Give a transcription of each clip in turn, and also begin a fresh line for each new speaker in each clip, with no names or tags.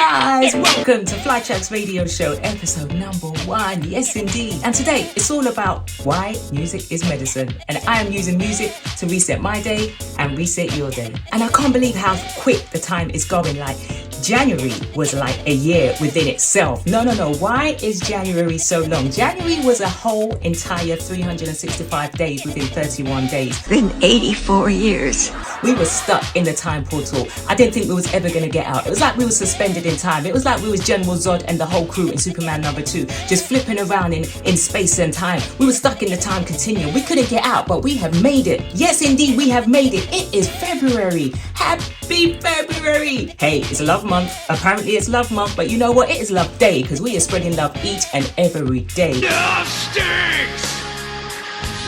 guys, welcome to Flytraxx Radio Show, episode number 1. Yes, indeed. And today, it's all about why music is medicine. And I am using music to reset my day and reset your day. And I can't believe how quick the time is going. Like, January was like a year within itself. No. Why is January so long? January was a whole entire 365 days within 31 days.
Been 84 years.
We were stuck in the time portal. I didn't think we was ever going to get out. It was like we were suspended in time. It was like we was General Zod and the whole crew in Superman #2, just flipping around in space and time. We were stuck in the time continuum. We couldn't get out, but we have made it. Yes, indeed, we have made it. It is February. Happy February. Hey, it's love month. Apparently it's love month, but you know what? It is love day, because we are spreading love each and every day.
Love stinks!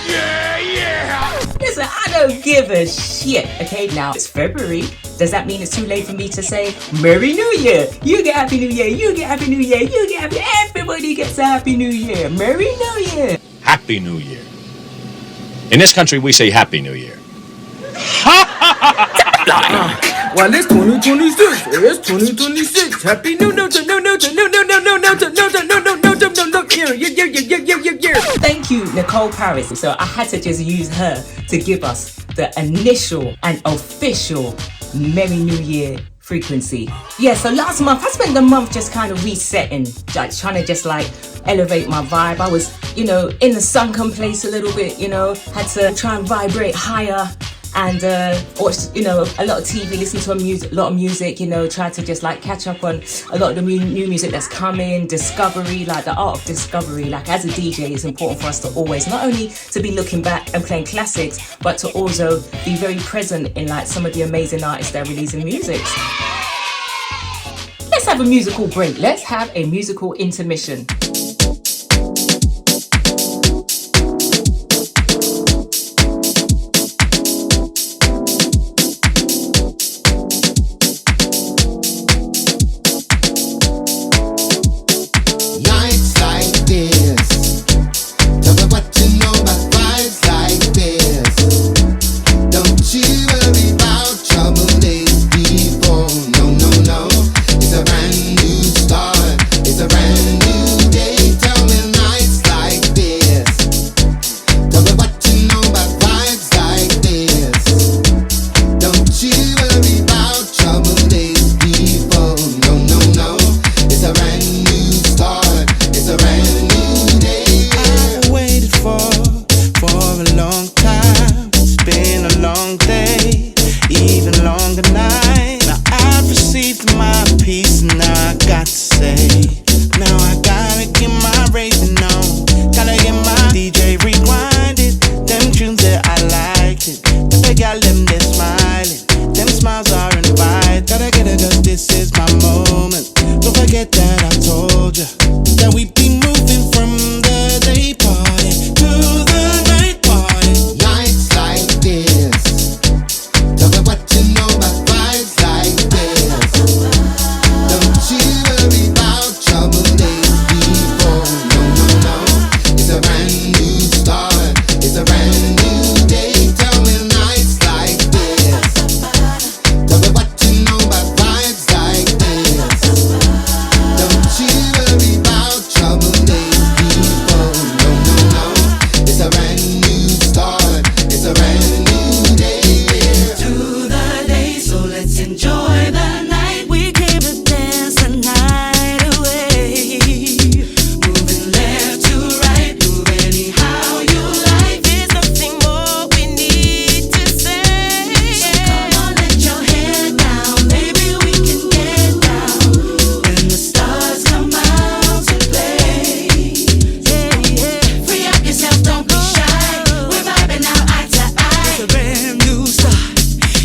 Yeah!
Listen, I don't give a shit. Okay, now it's February. Does that mean it's too late for me to say Merry New Year? You get Happy New Year, you get Happy New Year, you get Happy... Everybody gets a Happy New Year. Merry New Year.
Happy New Year. In this country, we say Happy New Year.
Well, it's 2026. It's 2026. Happy New Year.
Thank you, Nicole Paris. So I had to just use her to give us the initial and official Merry New Year frequency. Yeah, so last month I spent the month just kind of resetting, like trying to just like elevate my vibe. I was, in the sunken place a little bit, had to try and vibrate higher. And watched, a lot of TV, listen to a lot of music, try to just like catch up on a lot of the new music that's coming, discovery, like the art of discovery. Like as a DJ, it's important for us to always, not only to be looking back and playing classics, but to also be very present in like some of the amazing artists that are releasing music. Let's have a musical break. Let's have a musical intermission.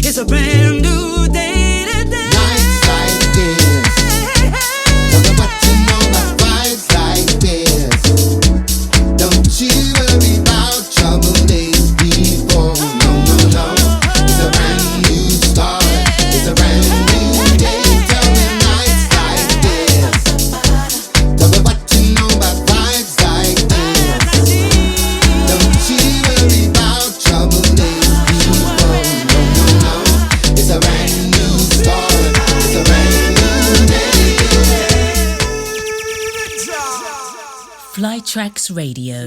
It's a brand new day today. Flytraxx Radio.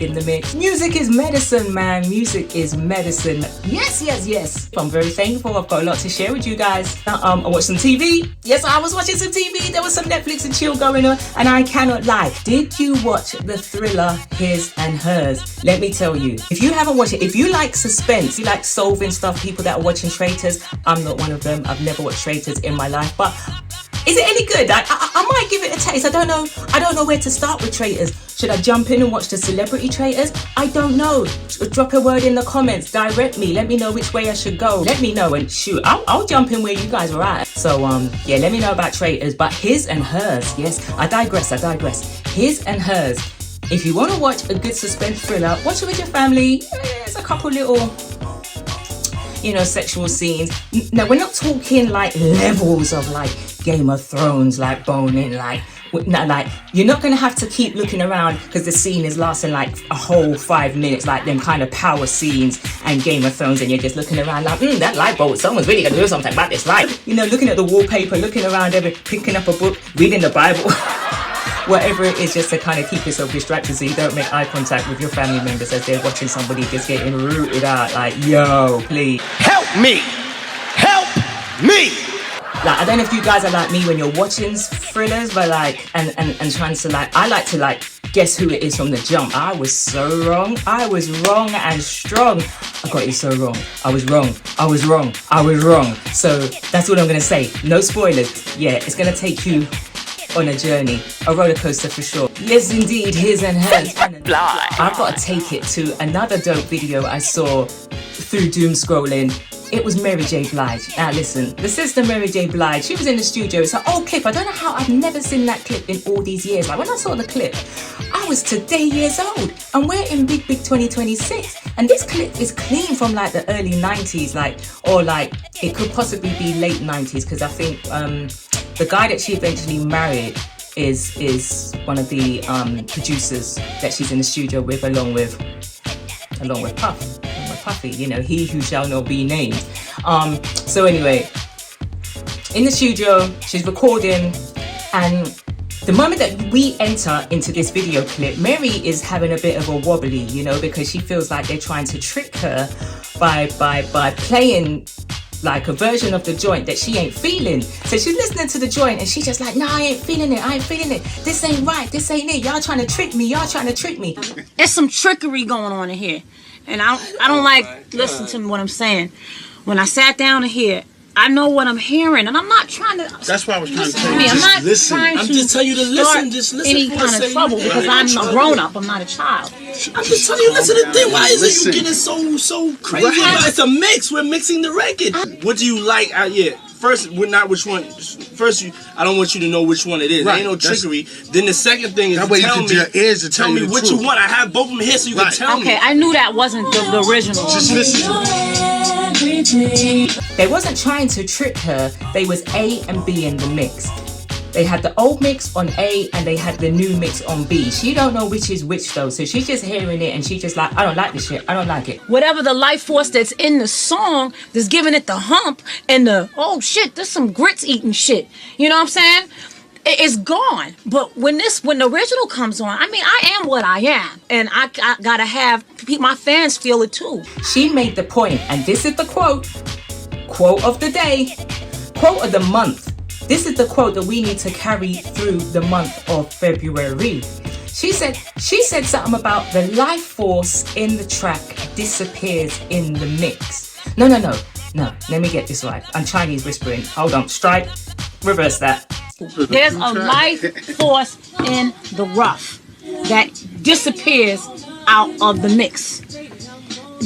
In the mix. Music is medicine, man. Music is medicine. Yes, yes, yes. I'm very thankful. I've got a lot to share with you guys. I watched some TV. Yes, I was watching some TV. There was some Netflix and chill going on, and I cannot lie. Did you watch the thriller His and Hers? Let me tell you, if you haven't watched it, if you like suspense, you like solving stuff, people that are watching Traitors, I'm not one of them. I've never watched Traitors in my life, but is it any good? I might give it a taste. I don't know where to start with Traitors. Should I jump in and watch the celebrity Traitors? I don't know. Drop a word in the comments. Direct me. Let me know which way I should go. Let me know, and shoot, I'll jump in where you guys are at. So yeah, let me know about Traitors. But His and Hers, yes, I digress. His and Hers. If you want to watch a good suspense thriller, watch it with your family. There's a couple little, sexual scenes. No, we're not talking like levels of like Game of Thrones, like boning, like you're not going to have to keep looking around because the scene is lasting like a whole 5 minutes, like them kind of power scenes and Game of Thrones, and you're just looking around like, that light bulb, someone's really going to do something about this light. Looking at the wallpaper, looking around, picking up a book, reading the Bible. Whatever it is, just to kind of keep yourself distracted so you don't make eye contact with your family members as they're watching somebody just getting rooted out. Like, yo, please.
Help me!
Like, I don't know if you guys are like me when you're watching thrillers, but like, and trying to like, I like to like guess who it is from the jump. I was so wrong. I was wrong and strong. I got it so wrong. I was wrong. So that's what I'm going to say. No spoilers. Yeah, it's going to take you on a journey, a roller coaster for sure. Yes, indeed, His and Hers. I've got to take it to another dope video I saw through doom scrolling. It was Mary J. Blige. Now listen, the sister Mary J. Blige, she was in the studio. It's an old clip. I don't know how I've never seen that clip in all these years. Like when I saw the clip, I was today years old, and we're in big 2026. And this clip is clean from like the early 90s, or it could possibly be late 90s, because I think the guy that she eventually married is one of the producers that she's in the studio with, along with Puffy, he who shall not be named. So anyway, in the studio, she's recording, and the moment that we enter into this video clip, Mary is having a bit of a wobbly, because she feels like they're trying to trick her by playing like a version of the joint that she ain't feeling. So she's listening to the joint and she's just like, I ain't feeling it. This ain't right. This ain't it. Y'all trying to trick me.
There's some trickery going on in here. And I don't like listen to what I'm saying. When I sat down to hear, I know what I'm hearing, and I'm not trying to.
That's why I was trying to tell you.
I'm not
listen.
trying to.
I'm just telling you to listen. Just listen.
Any kind of trouble because I'm a grown up. I'm not a child.
I'm just telling you. Listen to them. Why is it you getting so crazy? It's a mix. We're mixing the record. What do you like out here? First, we're not which one. First, I don't want you to know which one it is. Right. Ain't no trickery. Then the second thing is
that way you can do your ears to
tell me what
truth.
you want. I have both of them here so you can tell me.
Okay, I knew that wasn't the original.
Just listen.
They wasn't trying to trick her. They was A and B in the mix. They had the old mix on A and they had the new mix on B. She don't know which is which though, so she's just hearing it and she's just like, I don't like this shit. I don't like it.
Whatever the life force that's in the song that's giving it the hump and the, oh shit, there's some grits eating shit. You know what I'm saying? It's gone. But when the original comes on, I am what I am. And I gotta have my fans feel it too.
She made the point, and this is the quote of the day, quote of the month. This is the quote that we need to carry through the month of February. She said something about the life force in the track disappears in the mix. No. Let me get this right. I'm Chinese whispering. Hold on. Strike. Reverse that.
There's a life force in the rough that disappears out of the mix.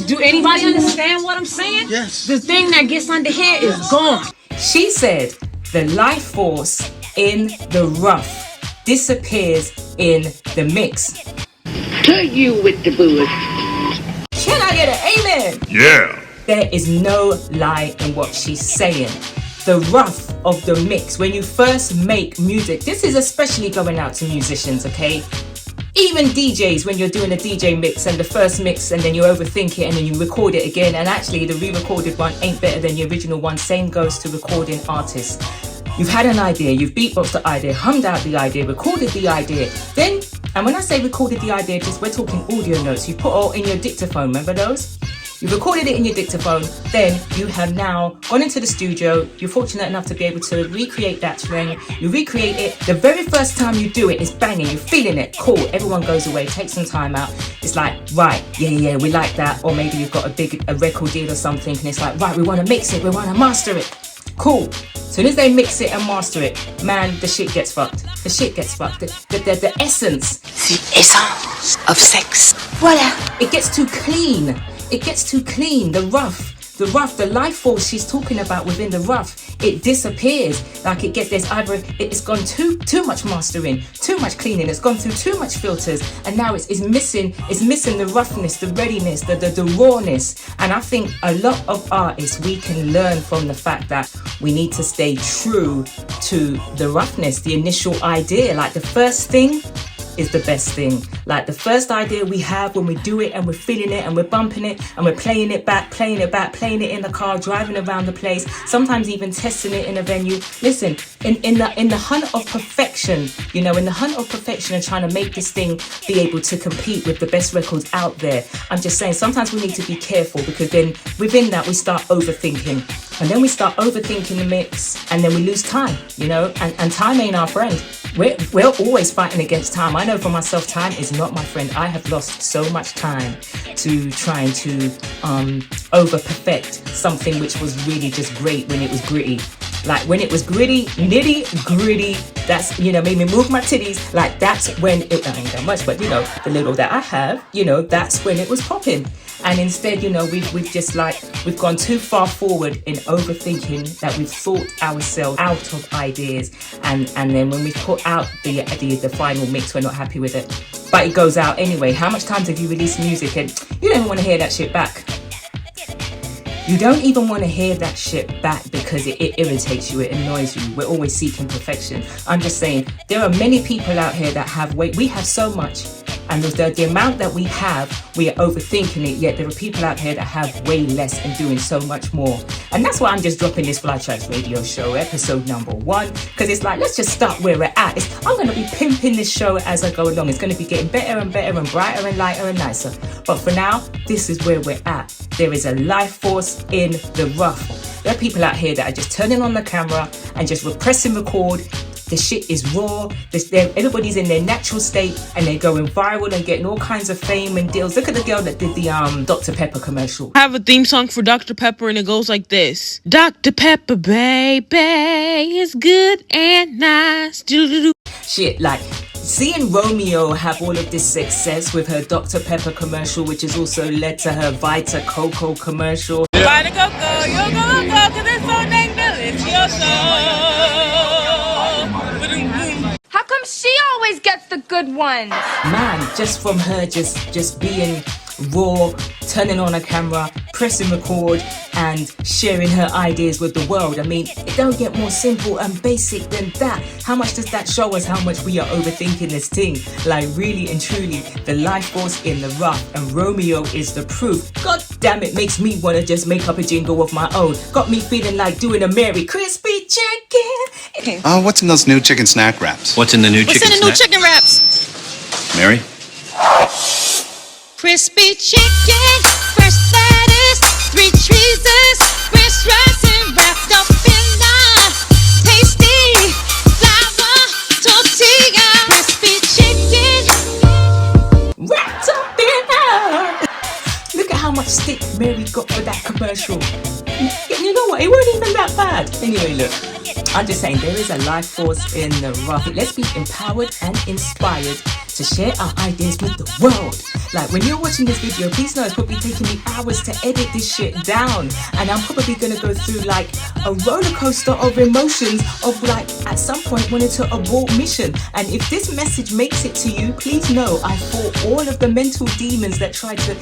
Do anybody understand what I'm saying?
Yes.
The thing that gets under here is gone.
She said the life force in the rough disappears in the mix.
To you with the booze.
Can I get an amen?
Yeah.
There is no lie in what she's saying. The rough of the mix, when you first make music, this is especially going out to musicians, okay? Even DJs, when you're doing a DJ mix and the first mix and then you overthink it and then you record it again, and actually the re-recorded one ain't better than the original one. Same goes to recording artists. You've had an idea, you've beatboxed the idea, hummed out the idea, recorded the idea, then And when I say recorded the idea, just we're talking audio notes. You put all in your dictaphone, remember those? You recorded it in your dictaphone, then you have now gone into the studio. You're fortunate enough to be able to recreate that twang. You recreate it. The very first time you do it, it's banging. You're feeling it. Cool. Everyone goes away. Take some time out. It's like, right, yeah, we like that. Or maybe you've got a record deal or something, and it's like, right, we want to mix it. We want to master it. Cool. Soon as they mix it and master it, man, the shit gets fucked. The shit gets fucked. The essence.
The essence of sex. Voila.
It gets too clean. It gets too clean. The life force she's talking about within the rough, it disappears. Like it's gone too much mastering, too much cleaning. It's gone through too much filters, and now it's missing the roughness, the readiness, the rawness. And I think a lot of artists, we can learn from the fact that we need to stay true to the roughness, the initial idea. Like the first thing is the best thing. Like the first idea we have when we do it and we're feeling it and we're bumping it and we're playing it back, playing it in the car, driving around the place, sometimes even testing it in a venue. Listen, in the hunt of perfection, in the hunt of perfection and trying to make this thing be able to compete with the best records out there, I'm just saying sometimes we need to be careful, because then within that we start overthinking, and then we start overthinking the mix, and then we lose time, and time ain't our friend. We're always fighting against time. I know for myself, time is not my friend. I have lost so much time to trying to over perfect something which was really just great when it was gritty. Like when it was gritty, nitty gritty, that's, made me move my titties. Like that's when it, I ain't that much, but the little that I have, that's when it was popping. And instead, we've gone too far forward in overthinking that we've thought ourselves out of ideas. And then when we put out the final mix, we're not happy with it. But it goes out anyway. How much times have you released music and you don't even want to hear that shit back? You don't even want to hear that shit back because it irritates you, it annoys you. We're always seeking perfection. I'm just saying, there are many people out here that have we have so much. And the amount that we have, we are overthinking it, yet there are people out here that have way less and doing so much more. And that's why I'm just dropping this Flytraxx Radio show, episode number 1, because it's like, let's just start where we're at. I'm going to be pimping this show as I go along. It's going to be getting better and better and brighter and lighter and nicer. But for now, this is where we're at. There is a life force in the rough. There are people out here that are just turning on the camera and just pressing record. The shit is raw. Everybody's in their natural state and they're going viral and getting all kinds of fame and deals. Look at the girl that did the Dr. Pepper commercial.
I have a theme song for Dr. Pepper and it goes like this. Dr. Pepper, baby, is good and nice.
Shit, like seeing Romeo have all of this success with her Dr. Pepper commercial, which has also led to her Vita Coco commercial.
Vita Coco, you're gonna go, cause it's so dang delicioso.
How come she always gets the good ones?
Man, just from her just being raw, turning on a camera, pressing record and sharing her ideas with the world. I mean, it don't get more simple and basic than that. How much does that show us how much we are overthinking this thing? Like really and truly, the life force in the rough, and Romeo is the proof. God damn, it makes me want to just make up a jingle of my own. Got me feeling like doing a Merry Crispy Chicken.
Oh, what's in those new chicken snack wraps?
What's in the new chicken snack?
What's in the new chicken wraps?
Mary?
Crispy chicken, fresh lettuce, 3 cheeses, fresh rice and wrapped up in the tasty flour tortilla. Crispy chicken,
wrapped up in her. Look at how much stick Mary got for that commercial. You know what? It wasn't even that bad. Anyway, look. I'm just saying, there is a life force in the rough. Let's be empowered and inspired to share our ideas with the world. Like when you're watching this video, please know it's probably taking me hours to edit this shit down, and I'm probably gonna go through like a roller coaster of emotions of like at some point wanting to abort mission. And if this message makes it to you, please know I fought all of the mental demons that tried to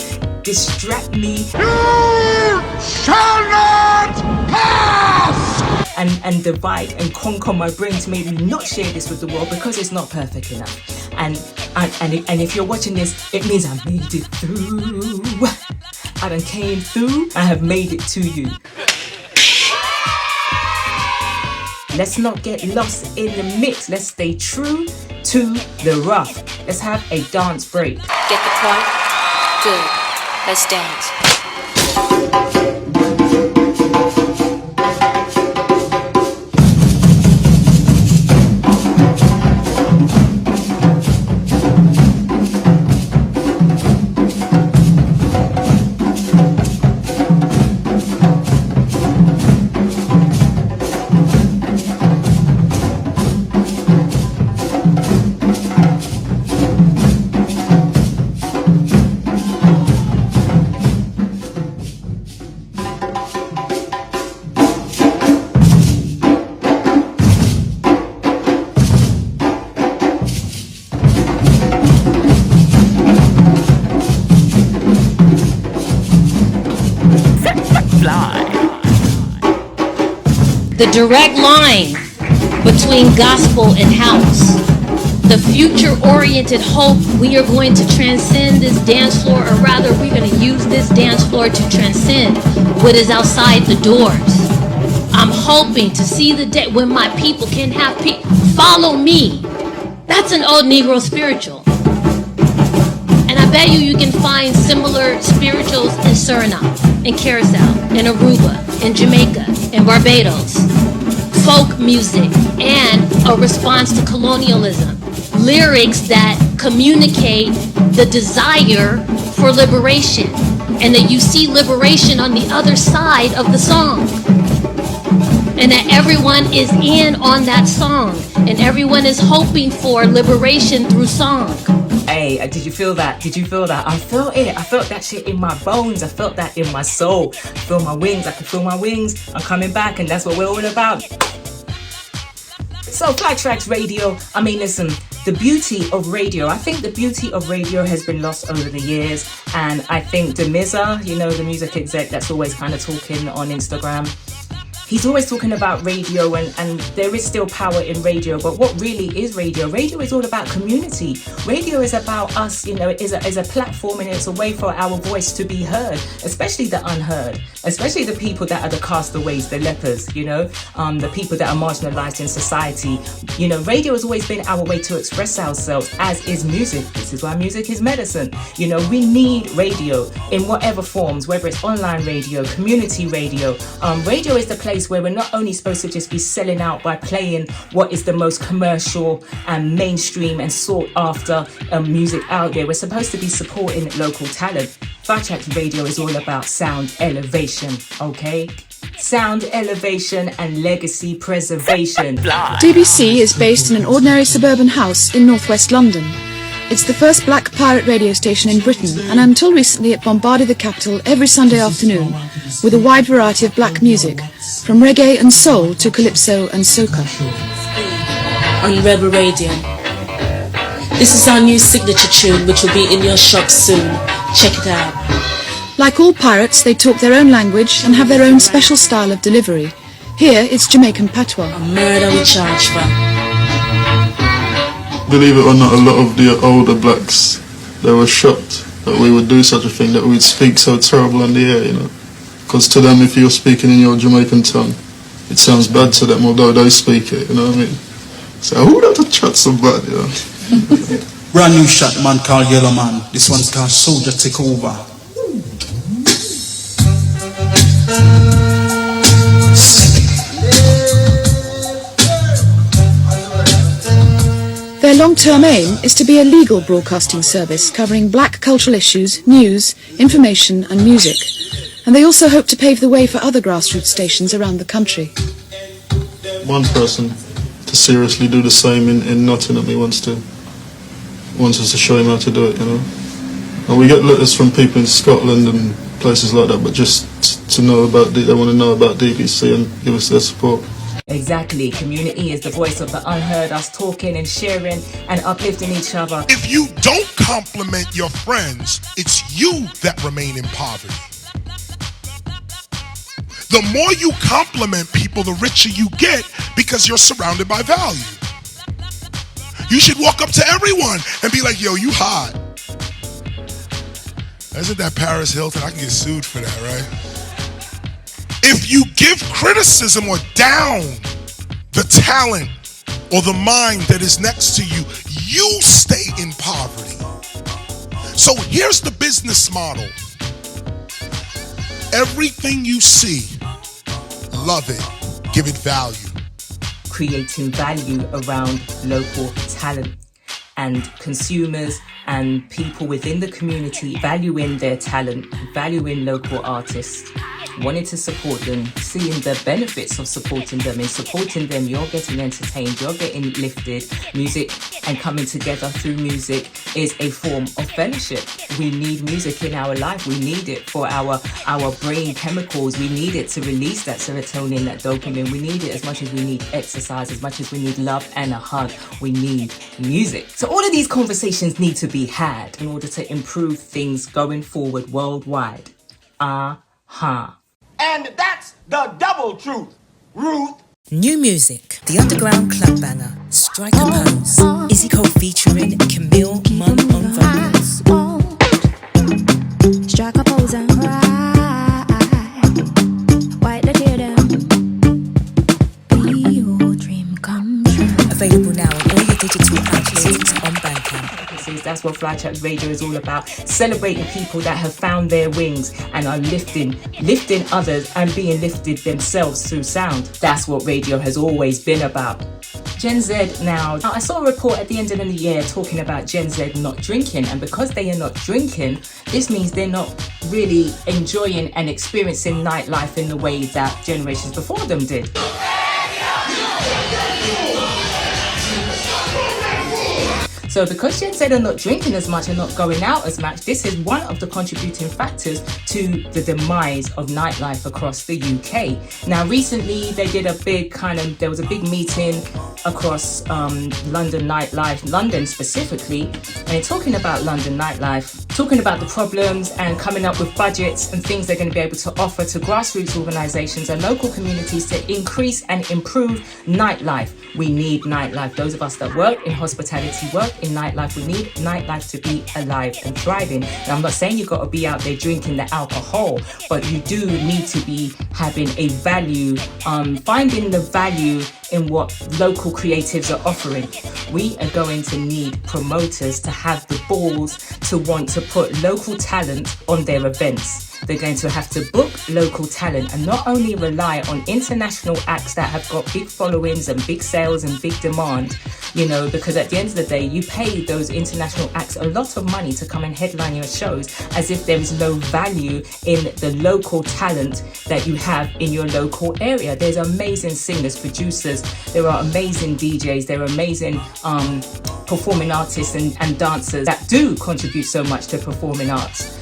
distract me.
You shall not pass!
And divide and conquer my brain to make me not share this with the world because it's not perfect enough. And if you're watching this, it means I made it through. I done came through. I have made it to you. Let's not get lost in the mix. Let's stay true to the rough. Let's have a dance break.
Get the point? Good. Let's dance.
The direct line between gospel and house. The future-oriented hope we are going to transcend this dance floor, or rather we're going to use this dance floor to transcend what is outside the doors. I'm hoping to see the day when my people can have peace. Follow me. That's an old Negro spiritual. And I bet you can find similar spirituals in Suriname, in Curacao, in Aruba, in Jamaica, in Barbados. Folk music and a response to colonialism. Lyrics that communicate the desire for liberation, and that you see liberation on the other side of the song, and that everyone is in on that song, and everyone is hoping for liberation through song.
Hey, did you feel that? Did you feel that? I felt it. I felt that shit in my bones. I felt that in my soul. I feel my wings. I can feel my wings. I'm coming back, and that's what we're all about. So, Flytraxx Radio, I mean, listen, the beauty of radio, I think the beauty of radio has been lost over the years. And I think Demiza, you know, the music exec that's always kind of talking on Instagram, he's always talking about radio, and there is still power in radio. But what really is radio? Radio is all about community. Radio is about us, you know, is a platform, and it's a way for our voice to be heard, especially the unheard, especially the people that are the castaways, the lepers, you know, the people that are marginalized in society. You know, radio has always been our way to express ourselves, as is music. This is why music is medicine. You know, we need radio in whatever forms, whether it's online radio, community radio. Radio is the place where we're not only supposed to just be selling out by playing what is the most commercial and mainstream and sought after music out there. We're supposed to be supporting local talent. Flytraxx Radio is all about sound elevation, okay? Sound elevation and legacy preservation.
DBC is based in an ordinary suburban house in northwest London. It's the first black pirate radio station in Britain, and until recently it bombarded the capital every Sunday afternoon with a wide variety of black music, from reggae and soul to calypso and soca.
On Rebel Radio. This is our new signature tune, which will be in your shop soon. Check it out.
Like all pirates, they talk their own language and have their own special style of delivery. Here, it's Jamaican patois.
A murder we charge for.
Believe it or not, a lot of the older blacks, they were shocked that we would do such a thing, that we'd speak so terrible on the air, you know. Because to them, if you're speaking in your Jamaican tongue, it sounds bad to them, although they speak it, you know what I mean? So who would have to chat so bad, you know?
Brand new shot, man, called Yellow Man. This one's called Soldier Take Over.
Their long-term aim is to be a legal broadcasting service covering black cultural issues, news, information and music. And they also hope to pave the way for other grassroots stations around the country.
One person to seriously do the same in Nottingham, he wants us to show him how to do it, you know. And we get letters from people in Scotland and places like that, but just to know about, they want to know about DBC and give us their support.
Exactly. Community is the voice of the unheard, us talking and sharing and uplifting each other.
If you don't compliment your friends, it's you that remain in poverty. The more you compliment people, the richer you get, because you're surrounded by value. You should walk up to everyone and be like, yo, you hot. Isn't that Paris Hilton? I can get sued for that, right? If you give criticism or down the talent or the mind that is next to you, you stay in poverty. So here's the business model. Everything you see, love it, give it value.
Creating value around local talent and consumers and people within the community valuing their talent, valuing local artists, wanting to support them, seeing the benefits of supporting them. In supporting them, you're getting entertained, you're getting lifted. Music and coming together through music is a form of fellowship. We need music in our life. We need it for our brain chemicals. We need it to release that serotonin, that dopamine. We need it as much as we need exercise, as much as we need love and a hug. We need music. So all of these conversations need to be had in order to improve things going forward worldwide.
And that's the double truth, Ruth.
New music, the underground club banger, Strike a Pose, Izzy Cole featuring Camille Munn on vocals.
Strike a pose and cry, wipe the tear down, be your dream come true.
Available now on all your digital outlets on Bandcamp.
That's what Flytraxx Radio is all about. Celebrating people that have found their wings and are lifting others and being lifted themselves through sound. That's what radio has always been about. Gen Z now, I saw a report at the end of the year talking about Gen Z not drinking, and because they are not drinking, this means they're not really enjoying and experiencing nightlife in the way that generations before them did. So because Gen Z are not drinking as much and not going out as much, this is one of the contributing factors to the demise of nightlife across the UK. Now recently they did there was a big meeting across London nightlife, London specifically, and they're talking about London nightlife, talking about the problems and coming up with budgets and things they're going to be able to offer to grassroots organisations and local communities to increase and improve nightlife. We need nightlife. Those of us that work in hospitality, work in nightlife, we need nightlife to be alive and thriving. Now, I'm not saying you've got to be out there drinking the alcohol, but you do need to be having a value, finding the value in what local creatives are offering. We are going to need promoters to have the balls to want to put local talent on their events. They're going to have to book local talent and not only rely on international acts that have got big followings and big sales and big demand, because at the end of the day, you pay those international acts a lot of money to come and headline your shows as if there is no value in the local talent that you have in your local area. There's amazing singers, producers, there are amazing DJs, there are amazing performing artists and dancers that do contribute so much to performing arts.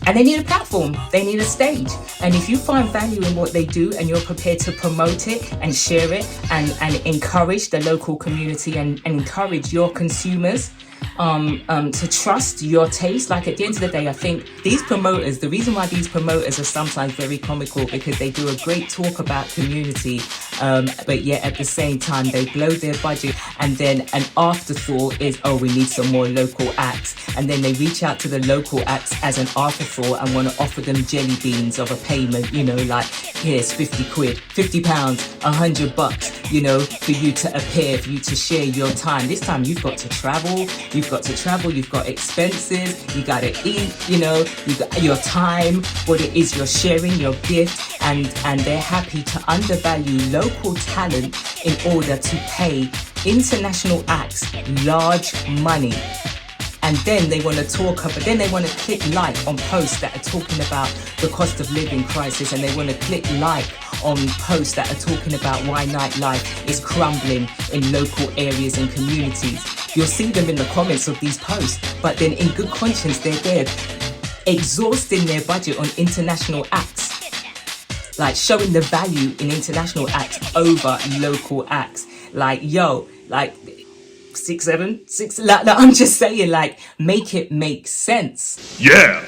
And they need a platform, they need a stage. And if you find value in what they do and you're prepared to promote it and share it and encourage the local community and encourage your consumers to trust your taste. Like at the end of the day, I think these promoters, the reason why these promoters are sometimes very comical because they do a great talk about community, but yet at the same time they blow their budget and then an afterthought is, we need some more local acts, and then they reach out to the local acts as an afterthought and want to offer them jelly beans of a payment, like here's 50 quid, 50 pounds, $100, for you to appear, for you to share your time. This time you've got to travel, you've got expenses, you got to eat, you got your time, what it is you're sharing, your gift, and they're happy to undervalue local talent in order to pay international acts large money. And then they want to click like on posts that are talking about the cost of living crisis, and they want to click like on posts that are talking about why nightlife is crumbling in local areas and communities. You'll see them in the comments of these posts, but then in good conscience, they're there exhausting their budget on international acts, like showing the value in international acts over local acts. Six, I'm just saying, make it make sense.
Yeah.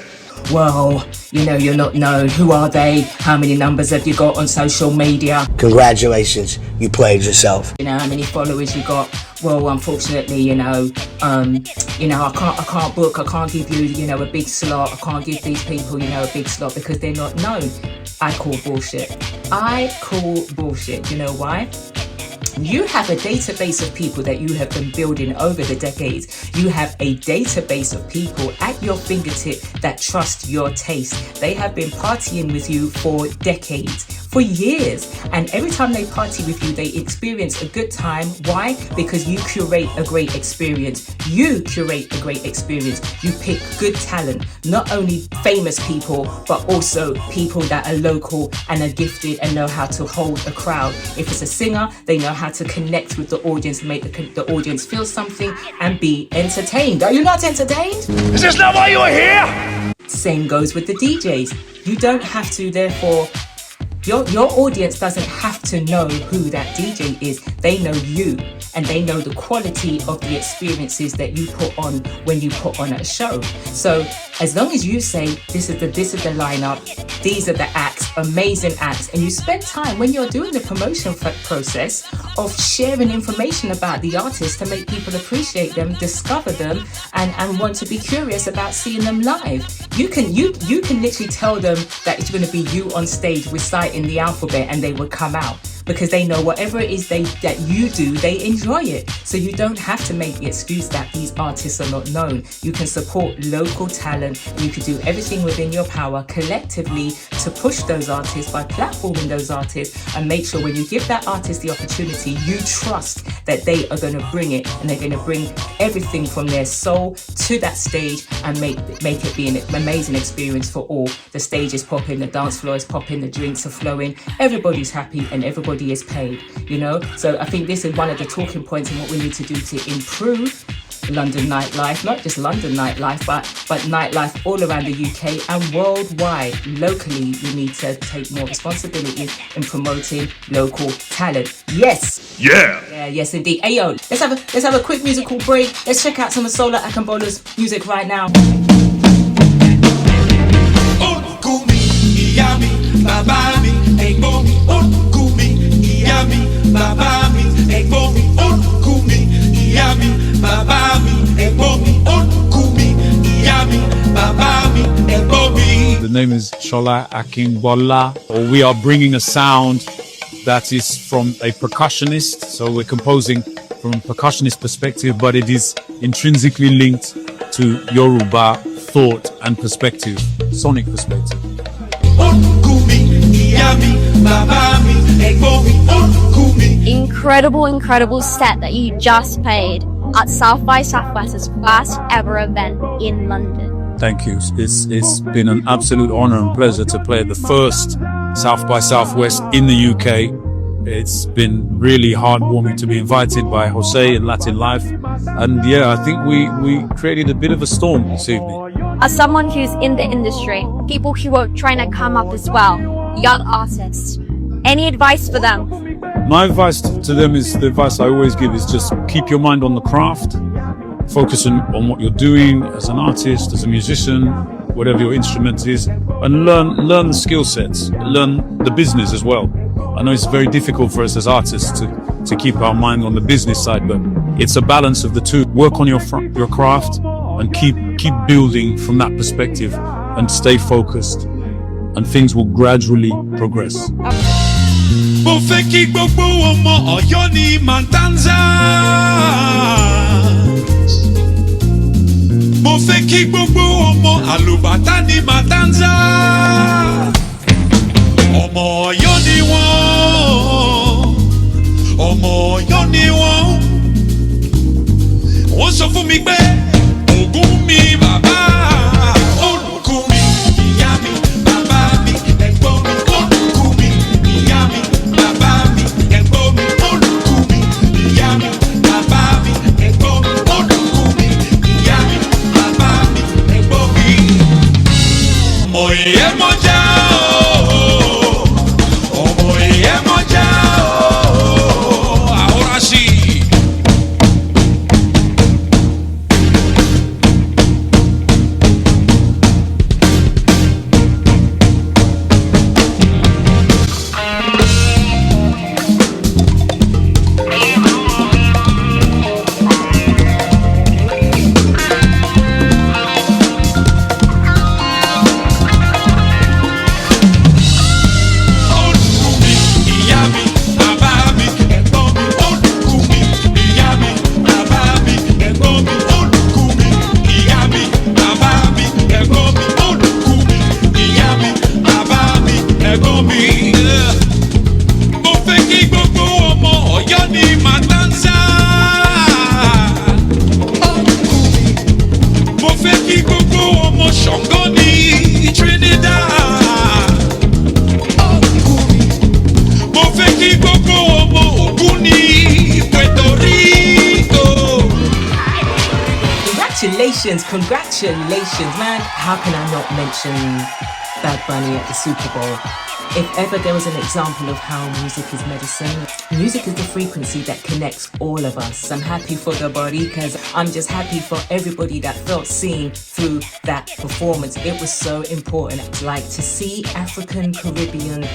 Well, you're not known. Who are they? How many numbers have you got on social media?
Congratulations, you played yourself.
How many followers you got? Well, unfortunately, I can't book. I can't give you, a big slot. I can't give these people, a big slot because they're not known. I call bullshit. You know why? You have a database of people that you have been building over the decades. You have a database of people at your fingertip that trust your taste. They have been partying with you for decades, for years. And every time they party with you, they experience a good time. Why? Because you curate a great experience. You curate a great experience. You pick good talent, not only famous people, but also people that are local and are gifted and know how to hold a crowd. If it's a singer, they know how to connect with the audience, make the audience feel something and be entertained. Are you not entertained?
Is this not why you are here?
Same goes with the DJs. You don't have to, therefore, your audience doesn't have to know who that DJ is. They know you, and they know the quality of the experiences that you put on when you put on a show. So as long as you say, this is the lineup, these are the acts, amazing acts, and you spend time when you're doing the promotion process of sharing information about the artists to make people appreciate them, discover them, and want to be curious about seeing them live. You can literally tell them that it's going to be you on stage reciting the alphabet, and they will come out. Because they know whatever it is that you do, they enjoy it. So you don't have to make the excuse that these artists are not known. You can support local talent, and you can do everything within your power collectively to push those artists by platforming those artists, and make sure when you give that artist the opportunity, you trust that they are going to bring it, and they're going to bring everything from their soul to that stage and make it be an amazing experience for all. The stage is popping, the dance floor is popping, the drinks are flowing, everybody's happy, and everybody is paid, you know. So I think this is one of the talking points and what we need to do to improve London nightlife, not just London nightlife, but nightlife all around the UK and worldwide. Locally, we need to take more responsibility in promoting local talent. Yes.
Yeah.
Yes, indeed. Hey, yo, let's have a quick musical break. Let's check out some of Sola Akinbola's music right now.
The name is Sola Akinbola. We are bringing a sound that is from a percussionist. So we're composing from a percussionist perspective, but it is intrinsically linked to Yoruba thought and perspective, sonic perspective.
Incredible set that you just played at South by Southwest's first ever event in London.
Thank you. It's been an absolute honor and pleasure to play the first South by Southwest in the UK. It's been really heartwarming to be invited by Jose and Latin Life. And yeah, I think we created a bit of a storm this evening.
As someone who's in the industry, people who are trying to come up as well, young artists, any advice for them?
My advice to them is the advice I always give is just keep your mind on the craft, focus on what you're doing as an artist, as a musician, whatever your instrument is, and learn the skill sets, learn the business as well. I know it's very difficult for us as artists to keep our mind on the business side, but it's a balance of the two. Work on your craft and keep building from that perspective and stay focused, and things will gradually progress.
Mo fẹ́ kí gbogbo ọmọ Ọ̀yọ́ ní Matanza. Mo fẹ́ kí gbogbo ọmọ Àlùbátà ní Matanza. Ọmọ Ọ̀yọ́ ni wọ́n. Ọmọ Ọ̀yọ́ ni wọ́n. Wọ́n sọ fún mi pé Ògún mi bàbá. Olùkú mi, ìyá mi, bàbá mi, ẹ̀gbọ́n mi. Olùkú mi, ìyá mi, bàbá mi, ẹ̀gbọ́n mi. Olùkú mi, ìyá mi, bàbá mi, ẹ̀gbọ́n mi. Olùkú mi, ìyá mi, bàbá mi, ẹ̀gbọ́n mi. Ọmọ ìyẹn mọ́jà o. Ọmọ ìyẹn mọ́jà o. Ahora sí.
congratulations, man. How can I not mention Bad Bunny at the Super Bowl? If ever there was an example of how music is medicine, music is the frequency that connects all of us. I'm happy for the body because I'm just happy for everybody that felt seen through that performance. It was so important. Like to see African, Caribbean,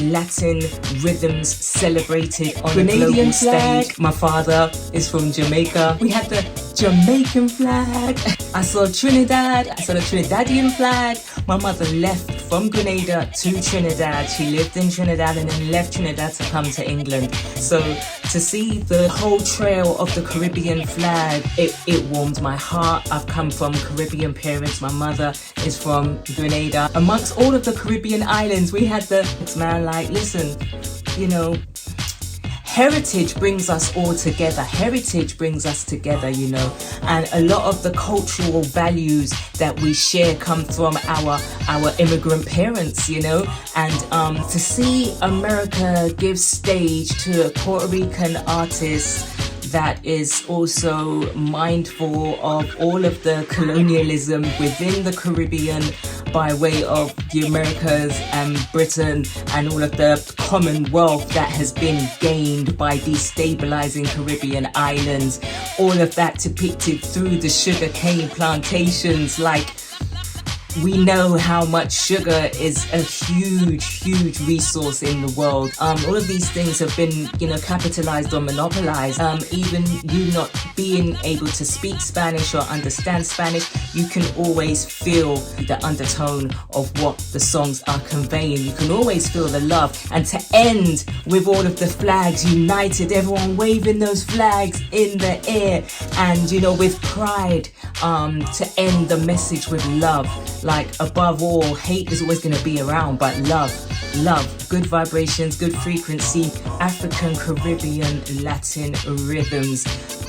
Latin rhythms celebrated on a global stage. My father is from Jamaica. We had the Jamaican flag. I saw Trinidad. I saw the Trinidadian flag. My mother left from Grenada to Trinidad. She lived in Trinidad and then left Trinidad to come to England. So to see the whole trail of the Caribbean flag, it warmed my heart. I've come from Caribbean parents. My mother is from Grenada. Amongst all of the Caribbean islands, we had the man like, listen, you know, heritage brings us all together. Heritage brings us together, you know, and a lot of the cultural values that we share come from our immigrant parents, you know, and to see America give stage to a Puerto Rican artist that is also mindful of all of the colonialism within the Caribbean by way of the Americas and Britain and all of the commonwealth that has been gained by destabilizing Caribbean islands. All of that depicted through the sugarcane plantations. Like, we know how much sugar is a huge resource in the world. All of these things have been, you know, capitalized or monopolized. Even you not being able to speak Spanish or understand Spanish, you can always feel the undertone of what the songs are conveying. You can always feel the love. And to end with all of the flags united, everyone waving those flags in the air, and, you know, with pride, to end the message with love. Like, above all, hate is always going to be around, but love, good vibrations, good frequency, African, Caribbean, Latin rhythms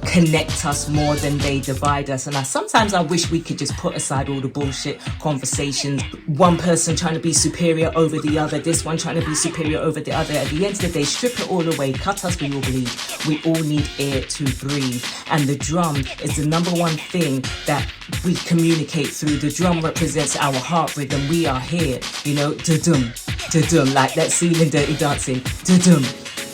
connect us more than they divide us. And sometimes I wish we could just put aside all the bullshit conversations. One person trying to be superior over the other, this one trying to be superior over the other. At the end of the day, strip it all away, cut us, we all bleed. We all need air to breathe. And the drum is the number one thing that we communicate through. The drum represents our heart rhythm. We are here, you know, da-dum, da-dum, like that scene in Dirty Dancing, da-dum.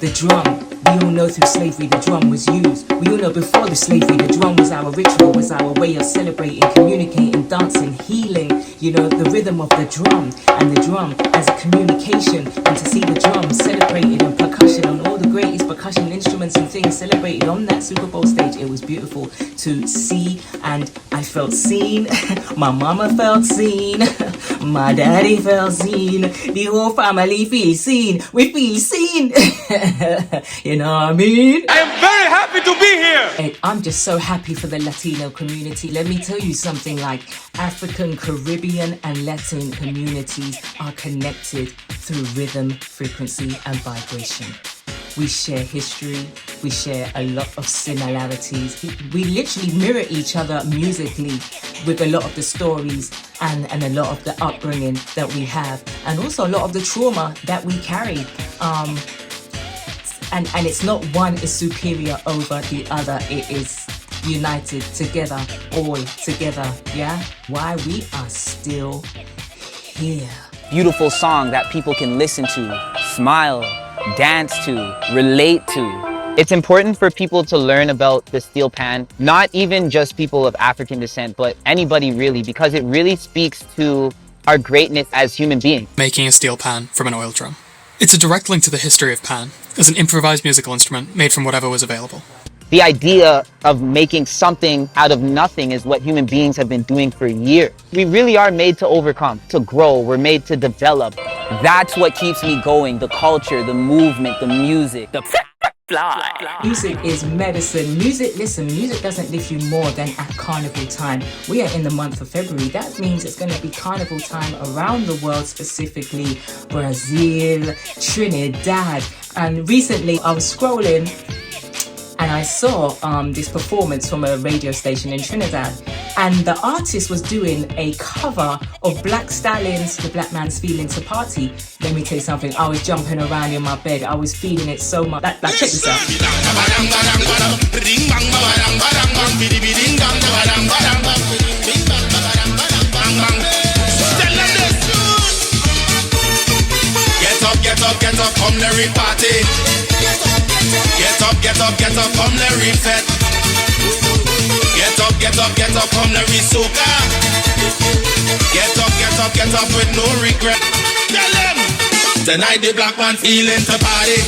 The drum, we all know through slavery the drum was used. We all know before the slavery the drum was our ritual, was our way of celebrating, communicating, dancing, healing, you know, the rhythm of the drum, and the drum as a communication, and to see the drum celebrated and percussion on all the greatest percussion instruments and things celebrated on that Super Bowl stage. It was beautiful to see, and I felt seen. My mama felt seen. My daddy felt seen. The whole family feels seen. We feel seen. You know what I mean?
I am very happy to be here.
And I'm just so happy for the Latino community. Let me tell you something, like African, Caribbean and Latin communities are connected through rhythm, frequency and vibration. We share history, we share a lot of similarities. We literally mirror each other musically with a lot of the stories and a lot of the upbringing that we have, and also a lot of the trauma that we carry. And it's not one is superior over the other, it is united together, all together, yeah? Why we are still here.
Beautiful song that people can listen to, smile, dance to, relate to. It's important for people to learn about the steel pan, not even just people of African descent, but anybody really, because it really speaks to our greatness as human beings.
Making a steel pan from an oil drum. It's a direct link to the history of pan, as an improvised musical instrument made from whatever was available.
The idea of making something out of nothing is what human beings have been doing for years. We really are made to overcome, to grow, we're made to develop. That's what keeps me going, the culture, the movement, the music, the fly.
Music is medicine. Music doesn't lift you more than at Carnival time. We are in the month of February. That means it's going to be Carnival time around the world, specifically Brazil, Trinidad. And recently I was scrolling and I saw this performance from a radio station in Trinidad, and the artist was doing a cover of Black Stallion's The Black Man's Feelings to Party. Let me tell you something, I was jumping around in my bed, I was feeling it so much. Like check this out.
come Larry party. Get up, come Larry fete. Get up, come Larry soca. Get up with no regret. Tell them tonight the black man feeling to party.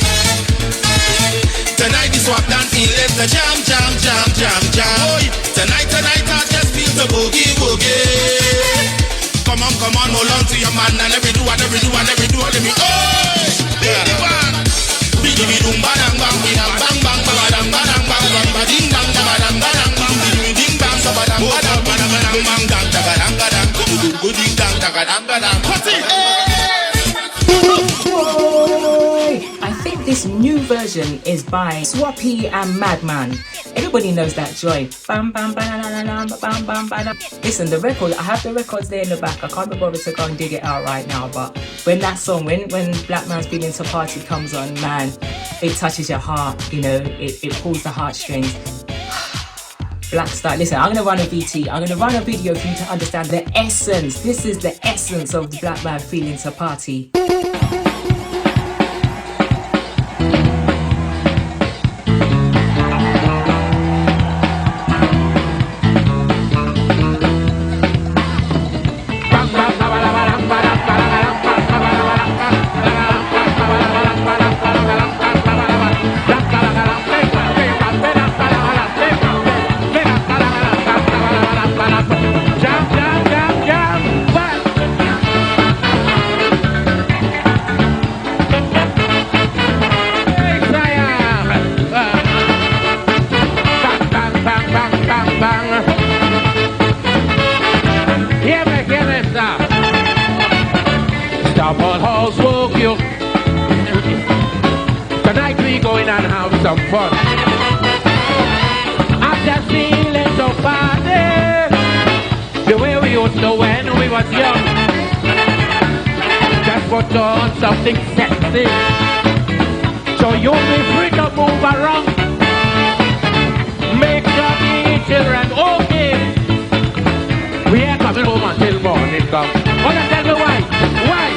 Tonight the swap dance feeling to jam. Boy, tonight I just feel the boogie. Come on, hold on to your man and every do, let me, oh, be the one. Bidi dum badang bang, bang bang badang badang bang, bading bang badang badang bang, ding bang so badang badang badang bang dang tagadang gadang, gooding dang tagadang gadang. What's it?
I think this new version is by Swappy and Madman. Everybody knows that joy. Bam bam bam bam bam bam. Listen, the record, I have the records there in the back. I can't be bothered to go and dig it out right now, but when that song, when Black Man's Feeling to Party comes on, man, it touches your heart, you know, it pulls the heartstrings. Black Star, listen, I'm going to run a VT. I'm going to run a video for you to understand the essence. This is the essence of the Black Man Feeling to Party.
Tonight we going and have some fun. I'm just feeling so party, the way we used to when we was young. Just put on something sexy, so you'll be free to move around. Make your children okay. We ain't coming home until morning come. Wanna tell you why? Why?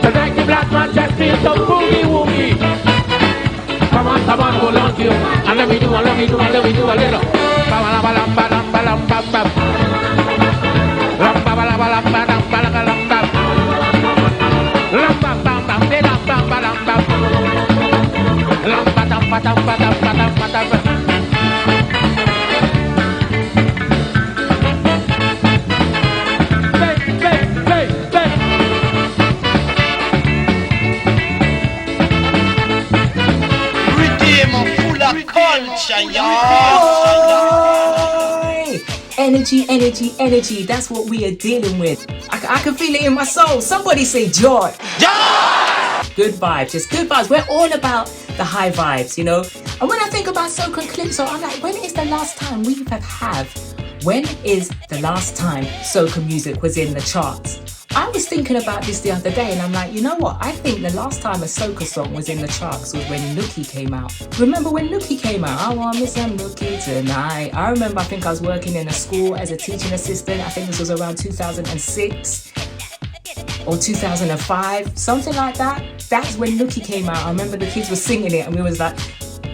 Tonight the black man just feels so boogie woogie. Come on, hold on to you. And let me do a little.
Energy, that's what we are dealing with. I can feel it in my soul. Somebody say joy. Good vibes, just good vibes. We're all about the high vibes, you know. And when I think about Soca and Calypso, I'm like, when is the last time when is the last time Soca music was in the charts? I was thinking about this the other day and I'm like, you know what? I think the last time a Soca song was in the charts was when Nookie came out. Remember when Nookie came out? I want me some Nookie tonight. I remember, I think I was working in a school as a teaching assistant. I think this was around 2006 or 2005, something like that. That's when Nookie came out. I remember the kids were singing it and we was like,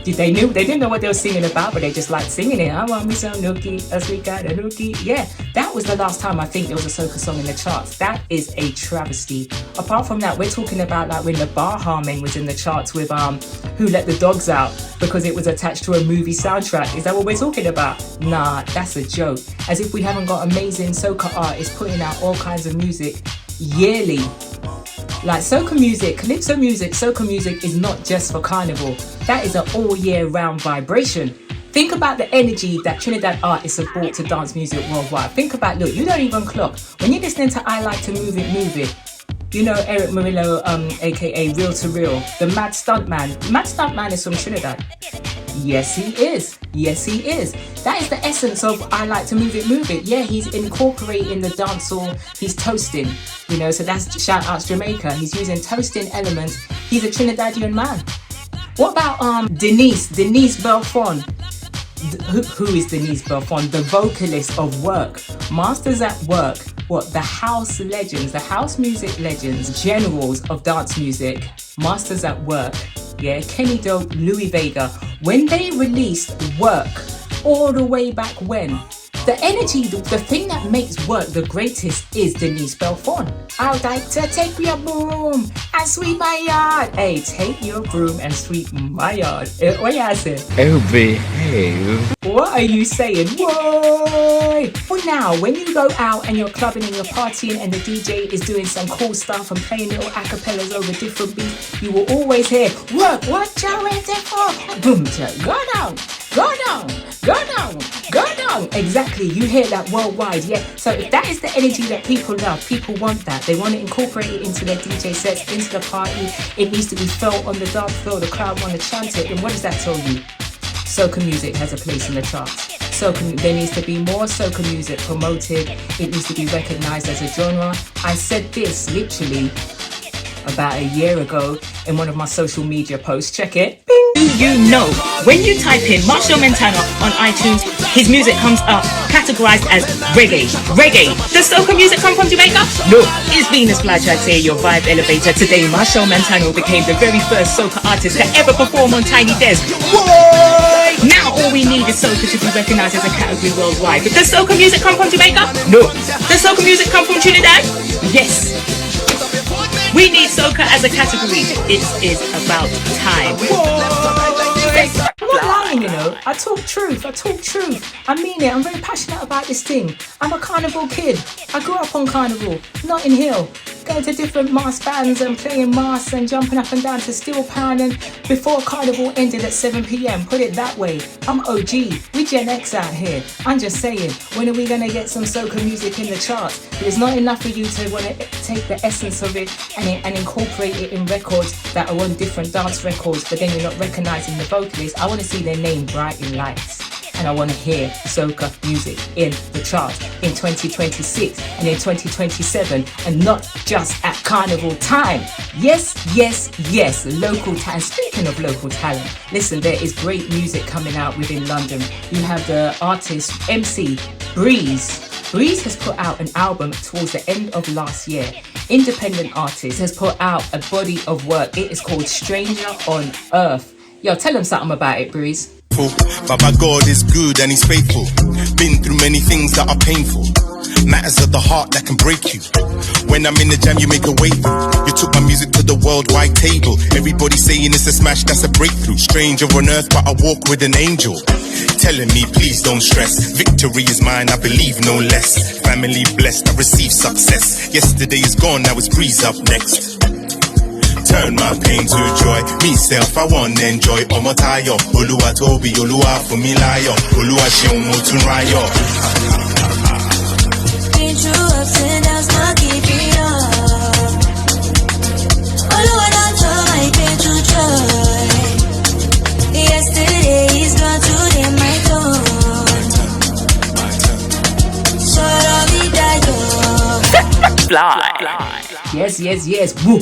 they didn't know what they were singing about, but they just liked singing it. I want me some nookie, a sweet kind of nookie. Yeah, that was the last time I think there was a Soca song in the charts. That is a travesty. Apart from that, we're talking about like when the Baha Men was in the charts with Who Let the Dogs Out because it was attached to a movie soundtrack. Is that what we're talking about? Nah, that's a joke. As if we haven't got amazing Soca artists putting out all kinds of music yearly. Like Soca music, Calypso music, Soca music is not just for Carnival. That is an all year round vibration. Think about the energy that Trinidad artists have brought to dance music worldwide. Think about, look, you don't even clock. When you're listening to I Like to Move It, you know Eric Murillo, aka Real to Real, the Mad Stuntman. Mad Stuntman is from Trinidad. Yes, he is. That is the essence of I Like to Move It. Yeah, he's incorporating the dancehall. He's toasting, you know, so that's shout out to Jamaica. He's using toasting elements. He's a Trinidadian man. What about Denise Belfon? who is Denise Belfon? The vocalist of Work. Masters at Work. What? The house legends, the house music legends, generals of dance music. Masters at Work. Yeah, Kenny Dope, Louis Vega. When they released Work, all the way back when, the energy, the thing that makes Work the greatest is Denise Belfon. I'd like to take your broom and sweep my yard. Hey, take your broom and sweep my yard. What you say?
Oh, behave.
What are you saying? Whoa! Well, now, when you go out and you're clubbing and you're partying and the DJ is doing some cool stuff and playing little acapellas over different beats, you will always hear, Work, what you waiting for? Boom, go down, go down, go down, go down. Exactly, you hear that worldwide, yeah. So if that is the energy that people love, people want that. They want to incorporate it into their DJ sets, into the party. It needs to be felt on the dance floor. The crowd want to chant it. Then what does that tell you? Soca music has a place in the charts. There needs to be more soca music promoted. It needs to be recognized as a genre. I said this literally about a year ago in one of my social media posts. Check it. Bing.
Do you know, when you type in Marshall Montana on iTunes, his music comes up categorized as reggae. Reggae. Does soca music come from Jamaica? No. It's Venus Flytraxx here, your vibe elevator. Today, Marshall Montana became the very first soca artist to ever perform on Tiny Desk. What? Now all we need is soca to be recognized as a category worldwide. But does soca music come from Jamaica? No. Does soca music come from Trinidad? Yes. We need soca as a category. It is about time.
I'm not lying, you know. I talk truth. I mean it. I'm very passionate about this thing. I'm a Carnival kid. I grew up on Carnival, Notting Hill. Going to different mass bands and playing mass and jumping up and down to Steel Pan, and before Carnival ended at 7 p.m. Put it that way. I'm OG. We Gen X out here. I'm just saying, when are we going to get some soca music in the charts? It's not enough for you to want to take the essence of it and incorporate it in records that are on different dance records, but then you're not recognizing the vocalists. I want to see their name bright in lights. And I want to hear soca music in the charts in 2026 and in 2027, and not just at Carnival time. Yes, local talent. Speaking of local talent, listen, there is great music coming out within London. You have the artist MC Breis. Breis has put out an album towards the end of last year. Independent artist has put out a body of work. It is called Stranger on Earth. Yo, tell them something about it, Breis.
Baba God is good and he's faithful. Been through many things that are painful. Matters of the heart that can break you. When I'm in the jam, you make a way through. You took my music to the worldwide table. Everybody saying it's a smash, that's a breakthrough. Stranger on earth, but I walk with an angel. Telling me, please don't stress. Victory is mine, I believe no less. Family blessed, I receive success. Yesterday is gone, now it's Breis up next. Turn my pain to joy. Me self, I want to enjoy. Omotayo, Oluwa Tobi, Oluwa Fumilayo, Oluwa Sheun Motunrayo.
Been through ups and downs, not giving up. Oluwa don't try, I been through joy. Yesterday is gone, today my turn. Shut me down.
Fly.
Yes. Woo.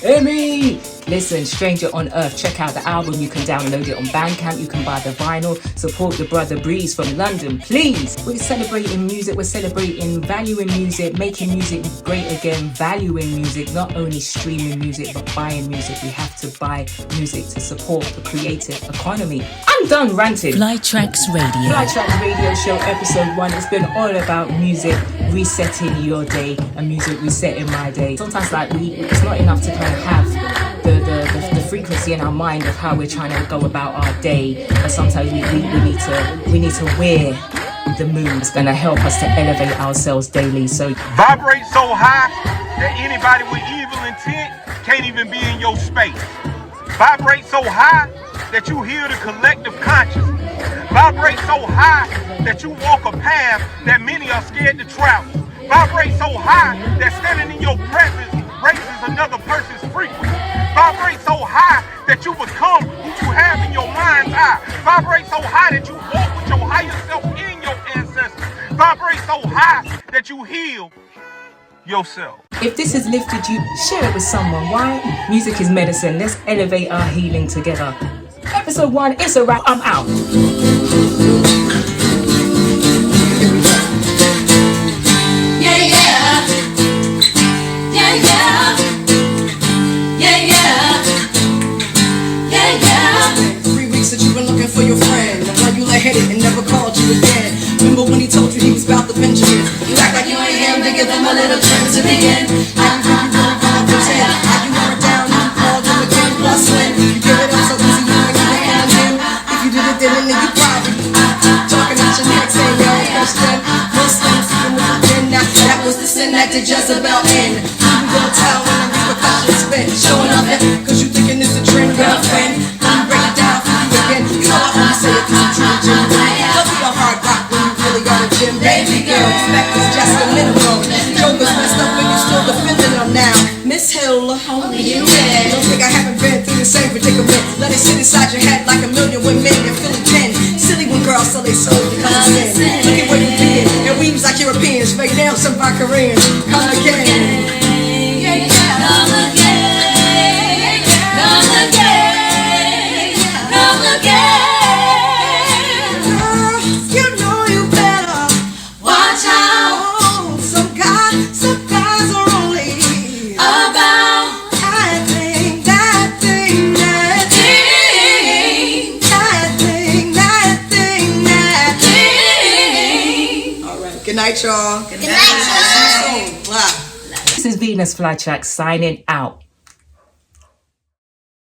Amy. Listen, Stranger on Earth. Check out the album. You can download it on Bandcamp. You can buy the vinyl. Support the brother Breis from London, please. We're celebrating music. We're celebrating valuing music, making music great again, valuing music, not only streaming music, but buying music. We have to buy music to support the creative economy. I'm done ranting.
Flytraxx Radio.
Flytraxx Radio Show, episode 1. It's been all about music, resetting your day, and music resetting my day. Sometimes it's not enough to kind of have the frequency in our mind of how we're trying to go about our day, but sometimes we need to wear the mood. It's going to help us to elevate ourselves daily. So
vibrate so high that anybody with evil intent can't even be in your space. Vibrate so high that you hear the collective consciousness. Vibrate so high that you walk a path that many are scared to travel. Vibrate so high that standing in your presence raises another person's frequency. Vibrate so high that you become who you have in your mind's eye. Vibrate so high that you walk with your higher self in your ancestors. Vibrate so high that you heal yourself.
If this has lifted you, share it with someone. Why? Music is medicine. Let's elevate our healing together. Episode 1, it's a wrap. I'm out.
Headed and never called you again. Remember when he told you he was about the Benjamin? You act like you ain't him, they give him a little trim to begin. How you really gonna pretend? How you weren't down, you called him again. Plus when you give it up so easy, you ain't gonna hand him. If you did it then you probably talking at your neck saying yo, Christian Muslims even with the pen. Now that was the sin that did Jezebel in. You gonna tell when the repercussions spin. Showing up there, cause you thinking it's a trend, girlfriend. Break it down for you again. You know I wanna say it cause I'm true. Don't be a hard rock when you really got a gym. Baby girl, respect is just the minimum. Yoga's messed up when you still defending them now. Miss Hill, only you can. Don't think I haven't been through the same predicament. Let it sit inside your head like a million women and feel it then. Silly when girls sell their soul to come in. Look at where you been. And weaves like Europeans. Fake nails some by Koreans. Come again. Come again. Come again. Come again. Good night, y'all. Good night, y'all.
This is Venus Flytraxx signing out.